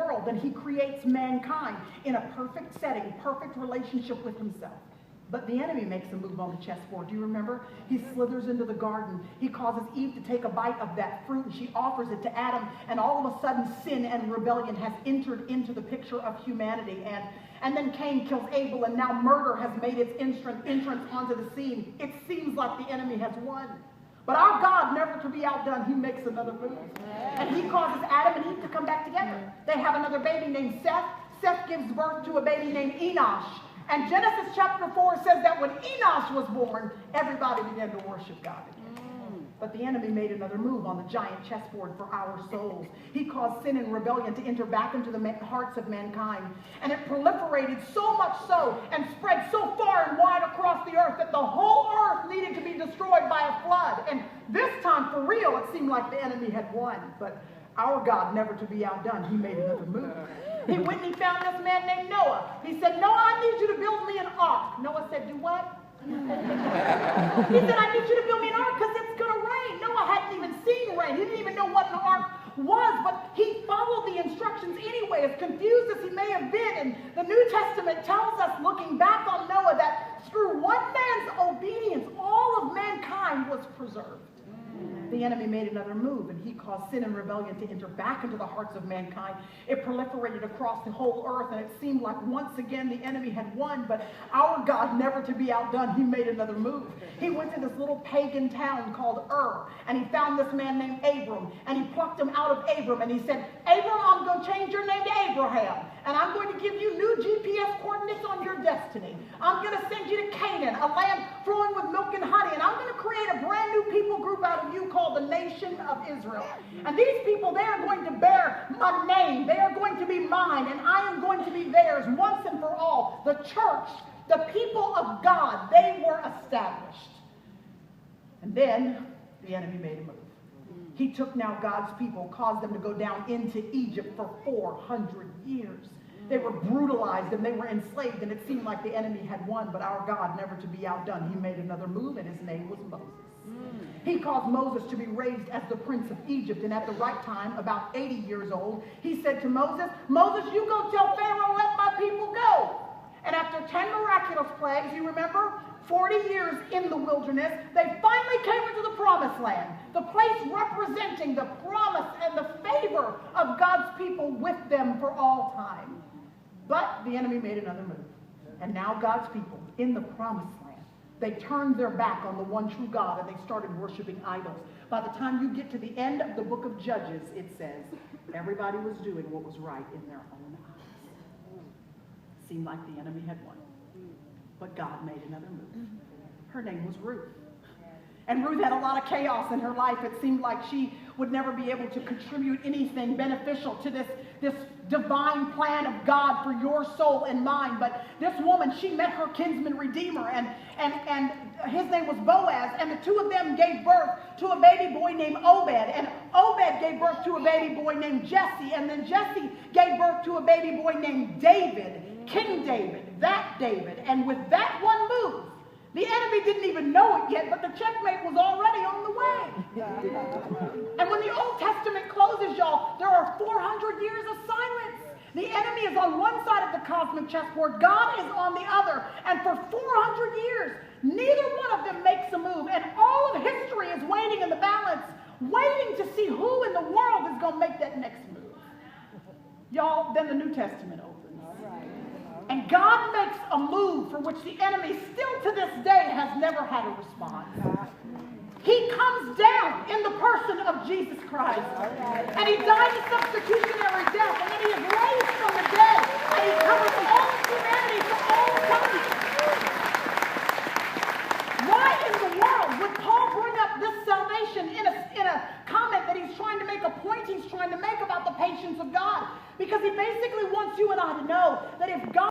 world, then he creates mankind in a perfect setting, perfect relationship with himself. But the enemy makes a move on the chessboard. Do you remember? He slithers into the garden. He causes Eve to take a bite of that fruit, and she offers it to Adam. And all of a sudden, sin and rebellion has entered into the picture of humanity. And then Cain kills Abel, and now murder has made its entrance onto the scene. It seems like the enemy has won. But our God, never to be outdone, he makes another move. And he causes Adam and Eve to come back together. They have another baby named Seth. Seth gives birth to a baby named Enosh. And Genesis chapter 4 says that when Enosh was born, everybody began to worship God again. But the enemy made another move on the giant chessboard for our souls. He caused sin and rebellion to enter back into the hearts of mankind. And it proliferated so much so and spread so far and wide across the earth that the whole earth needed to be destroyed by a flood. And this time, for real, it seemed like the enemy had won. But our God, never to be outdone, he made another move. He went and he found this man named Noah. He said, Noah, I need you to build me an ark. Noah said, do what? He said, I need you to build me an ark because it's going to rain. Noah hadn't even seen rain. He didn't even know what an ark was, but he followed the instructions anyway, as confused as he may have been. And the New Testament tells us, looking back on Noah, that through one man's obedience, all of mankind was preserved. The enemy made another move, and he caused sin and rebellion to enter back into the hearts of mankind. It proliferated across the whole earth, and it seemed like once again the enemy had won, but our God, never to be outdone, he made another move. He went to this little pagan town called Ur, and he found this man named Abram, and he plucked him out of Abram, and he said, Abram, I'm going to change your name to Abraham, and I'm going to give you new GPS coordinates on your destiny. I'm going to send you to Canaan, a land flowing with milk and honey, and I'm going to create a brand new people group out of you called the nation of Israel. And these people, they are going to bear my name. They are going to be mine, and I am going to be theirs once and for all. The church, the people of God, they were established. And then the enemy made a move. He took now God's people, caused them to go down into Egypt for 400 years. They were brutalized and they were enslaved, and it seemed like the enemy had won, but our God, never to be outdone, he made another move, and his name was Moses. He caused Moses to be raised as the prince of Egypt, and at the right time, about 80 years old, he said to Moses, Moses, you go tell Pharaoh, let my people go. And after 10 miraculous plagues, you remember, 40 years in the wilderness, they finally came into the promised land, the place representing the promise and the favor of God's people with them for all time. But the enemy made another move. And now God's people in the promised land, they turned their back on the one true God, and they started worshiping idols. By the time you get to the end of the book of Judges, it says everybody was doing what was right in their own eyes. Seemed like the enemy had won. But God made another move. Her name was Ruth. And Ruth had a lot of chaos in her life. It seemed like she would never be able to contribute anything beneficial to this divine plan of God for your soul and mine. But this woman, she met her kinsman redeemer, and his name was Boaz, and the two of them gave birth to a baby boy named Obed, and Obed gave birth to a baby boy named Jesse, and then Jesse gave birth to a baby boy named David, King David, that David. And with that one move, the enemy didn't even know it yet, but the checkmate was already on the way. And when the Old Testament closes, y'all, there are 400 years of silence. The enemy is on one side of the cosmic chessboard. God is on the other. And for 400 years, neither one of them makes a move. And all of history is waiting in the balance, waiting to see who in the world is going to make that next move. Y'all, then the New Testament opens. And God makes a move for which the enemy still to this day has never had a response. He comes down in the person of Jesus Christ. And he died a substitutionary death. And then he is raised from the dead. And he covers all of humanity for all time. Why in the world would Paul bring up this salvation in a comment that he's trying to make, a point he's trying to make about the patience of God? Because he basically wants you and I to know that if God